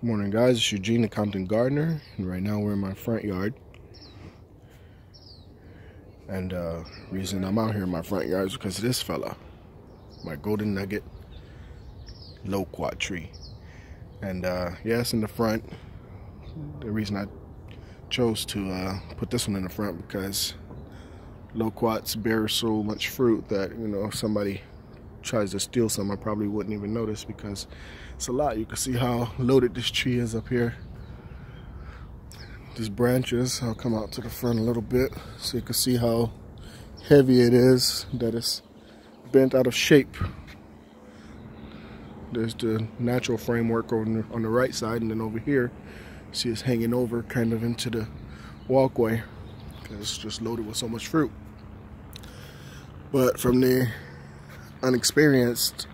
Morning guys, it's Eugene the Compton gardener, and right now we're in my front yard. And reason I'm out here in my front yard is because of this fella, my golden nugget loquat tree. And yeah, it's in the front. The reason I chose to put this one in the front because loquats bear so much fruit that, you know, if somebody tries to steal some, I probably wouldn't even notice because it's a lot. You can see how loaded this tree is up here. These branches, I'll come out to the front a little bit so you can see how heavy it is, that it's bent out of shape. There's the natural framework on the right side, and then over here, see it's hanging over kind of into the walkway because it's just loaded with so much fruit. But from the unexperienced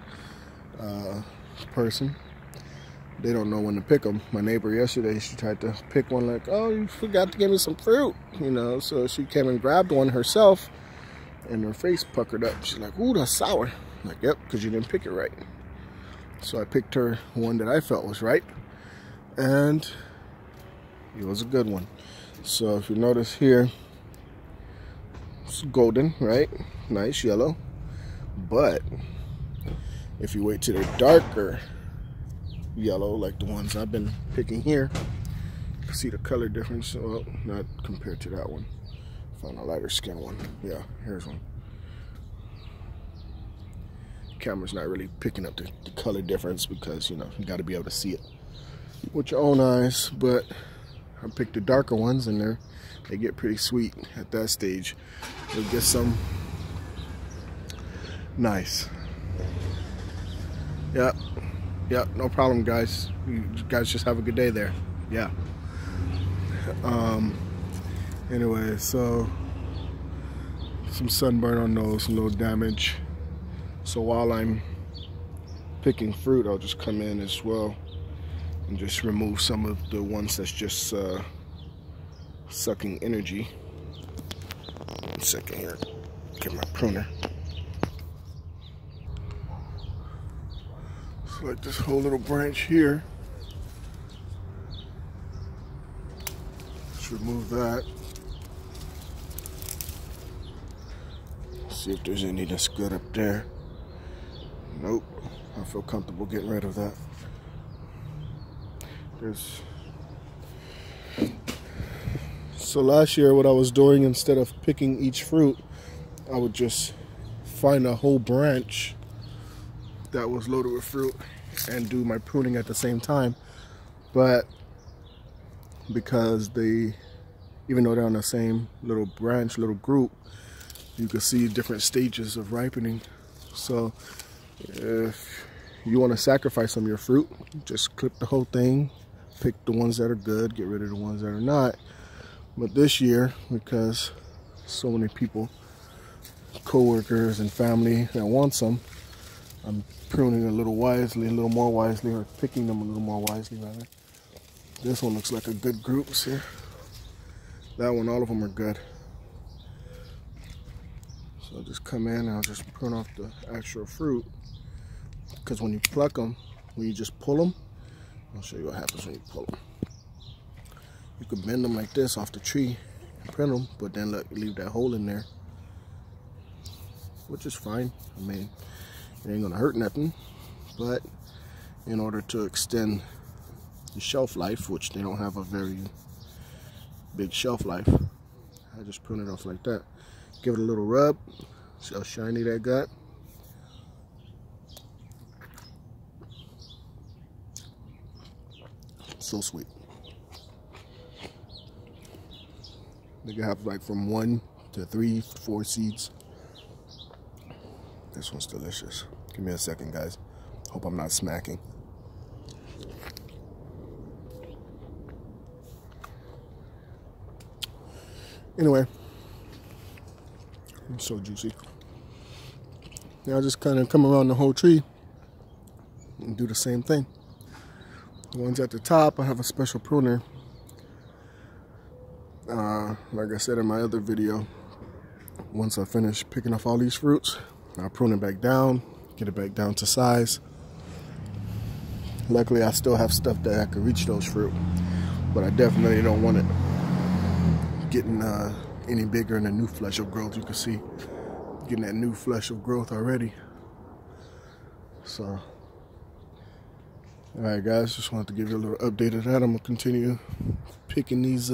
person, they don't know when to pick them. My neighbor yesterday, she tried to pick one, like, oh, you forgot to give me some fruit, you know. So she came and grabbed one herself, and her face puckered up. She's like, ooh, that's sour. I'm like, yep, because you didn't pick it right. So I picked her one that I felt was right, and it was a good one. So if you notice here, it's golden, right? Nice yellow. But if you wait till they're darker yellow, like the ones I've been picking here, you can see the color difference. Well, not compared to that one. Found a lighter skin one. Yeah, here's one. Camera's not really picking up the color difference because, you know, you got to be able to see it with your own eyes. But I picked the darker ones, and they get pretty sweet at that stage. You'll get some nice. Yep, no problem, guys. You guys just have a good day there. Yeah. Anyway, so some sunburn on those, a little damage. So while I'm picking fruit, I'll just come in as well and just remove some of the ones that's just sucking energy. 1 second here. Get my pruner. So like this whole little branch here. Let's remove that. See if there's any that's good up there. Nope. I feel comfortable getting rid of that. So last year what I was doing, instead of picking each fruit, I would just find a whole branch that was loaded with fruit and do my pruning at the same time. But because even though they're on the same little branch, little group, you can see different stages of ripening. So if you want to sacrifice some of your fruit, just clip the whole thing, pick the ones that are good, get rid of the ones that are not. But this year, because so many people, co-workers and family that want some, I'm pruning a little more wisely, or picking them a little more wisely rather. This one looks like a good group, see? That one, all of them are good. So I'll just come in and I'll just prune off the actual fruit. Because when you pluck them, when you just pull them, I'll show you what happens when you pull them. You can bend them like this off the tree and print them, but then look, leave that hole in there, which is fine. I mean, it ain't gonna hurt nothing, but in order to extend the shelf life, which they don't have a very big shelf life, I just prune it off like that. Give it a little rub, see how shiny that got. So sweet. They can have like from 1 to 3 to 4 seeds. This one's delicious. Give me a second, guys. Hope I'm not smacking. Anyway, it's so juicy. Now I just kind of come around the whole tree and do the same thing. The ones at the top, I have a special pruner. Like I said in my other video, once I finish picking off all these fruits, I'll prune it back down, get it back down to size, Luckily, I still have stuff that I can reach those fruit, but I definitely don't want it getting any bigger in the new flush of growth. You can see getting that new flush of growth already. So, all right, guys, just wanted to give you a little update of that. I'm gonna continue picking these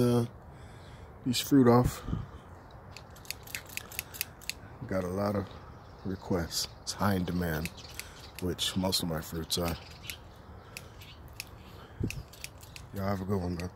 fruit off. Got a lot of requests. It's high in demand, which most of my fruits are. Y'all have a good one, man.